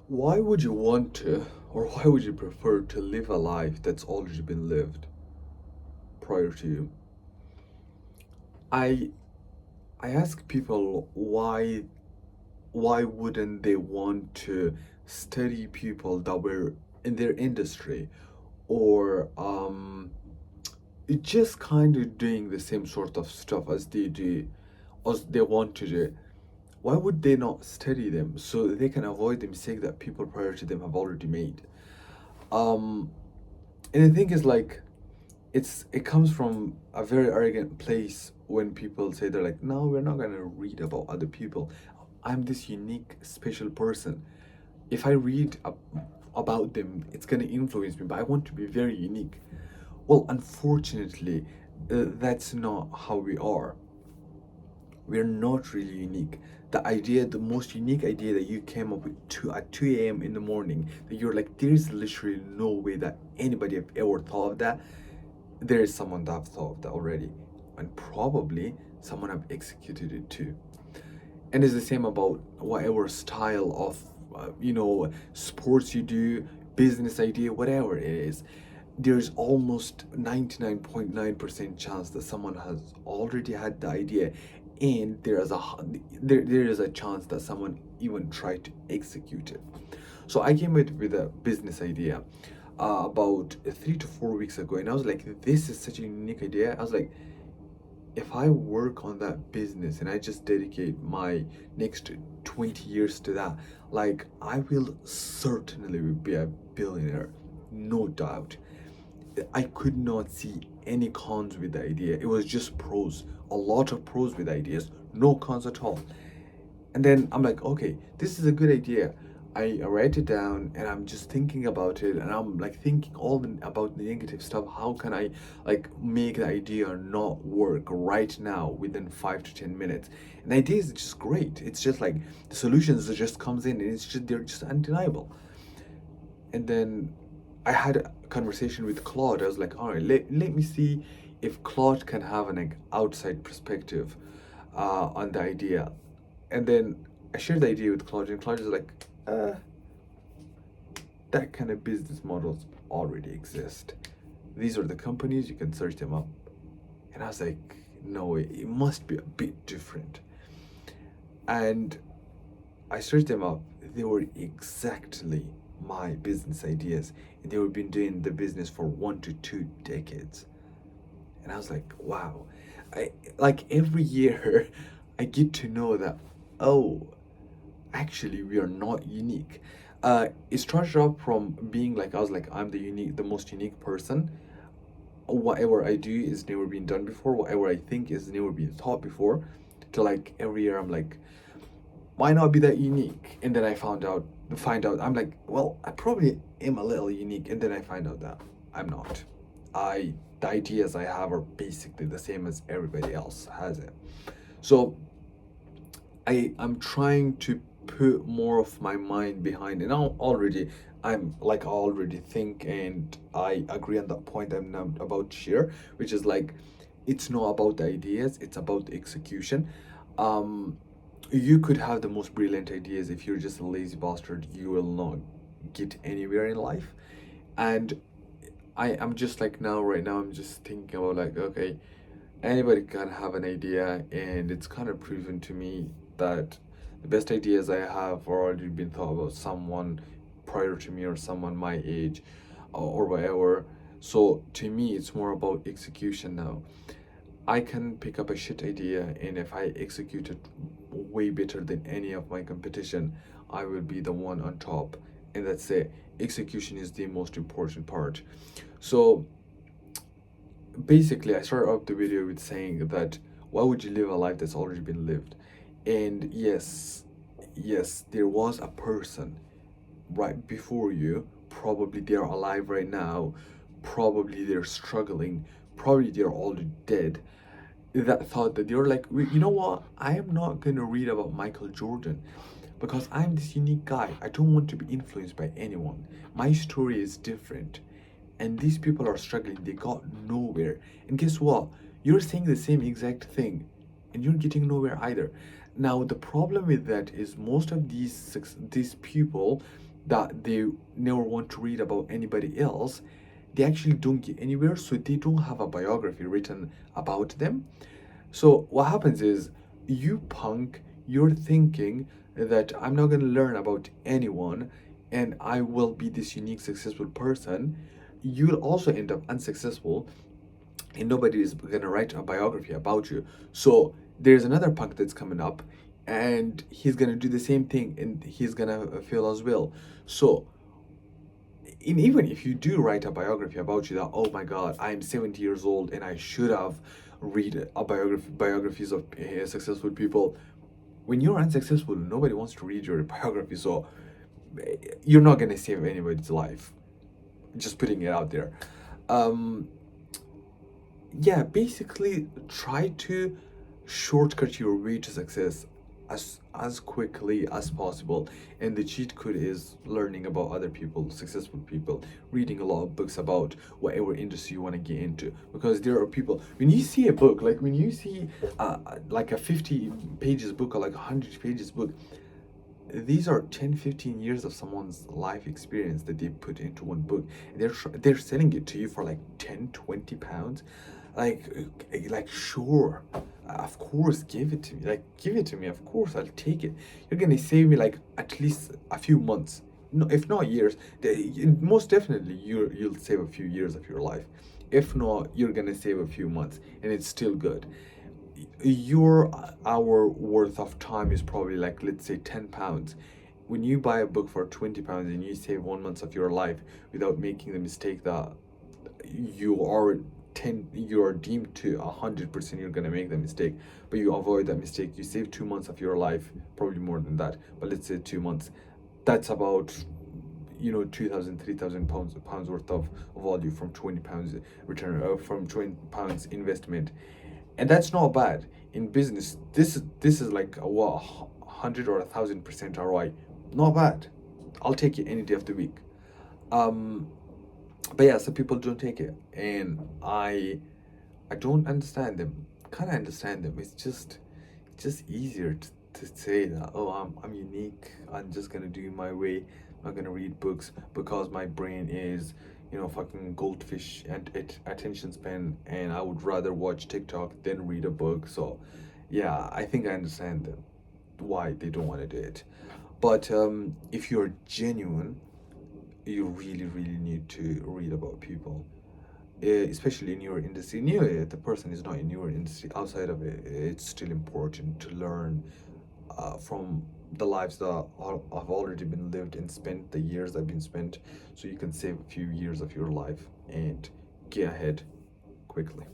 Why would you want to, or why would you prefer to live a life that's already been lived prior to you? I I ask people why wouldn't they want to study people that were in their industry or just kind of doing the same sort of stuff as they do, as they want to do. Why would they not study them so that they can avoid the mistake that people prior to them have already made? Um, and the thing is, like, it comes from a very arrogant place when people say they're like, no, we're not gonna read about other people. I'm this unique, special person. If I read about them, it's gonna influence me, but I want to be very unique. Well, unfortunately, that's not how we are. We're not really unique. The idea, the most unique idea that you came up with at 2 a.m. in the morning, that you're like, there's literally no way that anybody have ever thought of that. There is someone that have thought of that already, and probably someone have executed it too. And it's the same about whatever style of sports you do, business idea, whatever it is. There's almost 99.9% chance that someone has already had the idea, and there is a chance that someone even tried to execute it. So I came with a business idea about 3 to 4 weeks ago, and I was like, this is such a unique idea. I was like, if I work on that business and I just dedicate my next 20 years to that, like, I will certainly be a billionaire, no doubt. I could not see any cons with the idea. It was just pros, a lot of pros with ideas, no cons at all. And then I'm like, okay, this is a good idea. I write it down and I'm just thinking about it, and I'm like thinking about the negative stuff. How can I like make the idea not work right now within 5 to 10 minutes? And the idea is just great. It's just like the solutions that just comes in, and it's just they're just undeniable. And then I had a conversation with Claude. I was like, all right, let me see if Claude can have an like, outside perspective on the idea. And then I shared the idea with Claude, and Claude is like, uh, that kind of business models already exist. These are the companies, you can search them up. And I was like, no, it must be a bit different. And I searched them up. They were exactly my business ideas, and they were been doing the business for 1 to 2 decades. And I was like, wow. I like every year I get to know that, oh, actually we are not unique. It started off from being like, I was like, I'm the most unique person. Whatever I do is never been done before. Whatever I think is never been thought before. To like every year I'm like, why not be that unique? And then I find out I'm like, well, I probably am a little unique, and then I find out that I'm not. The ideas I have are basically the same as everybody else has it. So I'm trying to put more of my mind behind it. Now already I'm like I already think, and I agree on that point I'm now about to share, which is like, it's not about the ideas, it's about the execution. Um you could have the most brilliant ideas. If you're just a lazy bastard, you will not get anywhere in life. And I'm just like, now right now I'm just thinking about like, okay, anybody can have an idea, and it's kind of proven to me that the best ideas I have are already been thought about someone prior to me or someone my age, or whatever. So to me, it's more about execution now. I can pick up a shit idea, and if I execute it way better than any of my competition, I will be the one on top. And that's it. Execution is the most important part. So basically, I started off the video with saying that, why would you live a life that's already been lived? And yes, there was a person right before you. Probably they're alive right now. Probably they're struggling. Probably they're already dead. That thought that you're like, you know what? I am not gonna read about Michael Jordan because I'm this unique guy. I don't want to be influenced by anyone. My story is different. And these people are struggling. They got nowhere. And guess what? You're saying the same exact thing, and you're getting nowhere either. Now, the problem with that is most of these people, that they never want to read about anybody else, they actually don't get anywhere, so they don't have a biography written about them. So what happens is, you punk, you're thinking that I'm not going to learn about anyone and I will be this unique successful person. You'll also end up unsuccessful and nobody is going to write a biography about you. So there's another punk that's coming up and he's going to do the same thing and he's going to fail as well. So even if you do write a biography about you, that, oh my god, I'm 70 years old and I should have read a biographies of successful people. When you're unsuccessful, nobody wants to read your biography, so you're not going to save anybody's life. Just putting it out there. um yeah, basically try to shortcut your way to success as quickly as possible. And the cheat code is learning about other people, successful people, reading a lot of books about whatever industry you want to get into. Because there are people, when you see a book, like when you see like a 50 pages book or like a 100 pages book, these are 10-15 years of someone's life experience that they put into one book. They're selling it to you for like 10-20 pounds. like sure, of course, give it to me, like give it to me, of course I'll take it. You're gonna save me like at least a few months, no, if not years. Most definitely you'll save a few years of your life. If not, you're gonna save a few months and it's still good. Your hour worth of time is probably like, let's say, 10 pounds. When you buy a book for 20 pounds and you save 1 month of your life without making the mistake that you are you are deemed to 100% you're gonna make the mistake, but you avoid that mistake, you save 2 months of your life, probably more than that, but let's say 2 months. That's about 2,000, 3,000 pounds worth of value from 20 pounds return, from 20 pounds investment. And that's not bad in business. This is like a what, 100 or 1,000% ROI. Not bad. I'll take it any day of the week. um but yeah, some people don't take it, and I don't understand them. Kind of understand them. It's just easier to say that, oh, I'm unique, I'm just gonna do it my way, I'm not gonna read books because my brain is fucking goldfish and attention span, and I would rather watch TikTok than read a book. So yeah, I think I understand them, why they don't want to do it. But if you're genuine, you really, really need to read about people, especially in your industry. The person is not in your industry, outside of it, it's still important to learn from the lives that have already been lived and spent, the years that have been spent, so you can save a few years of your life and get ahead quickly.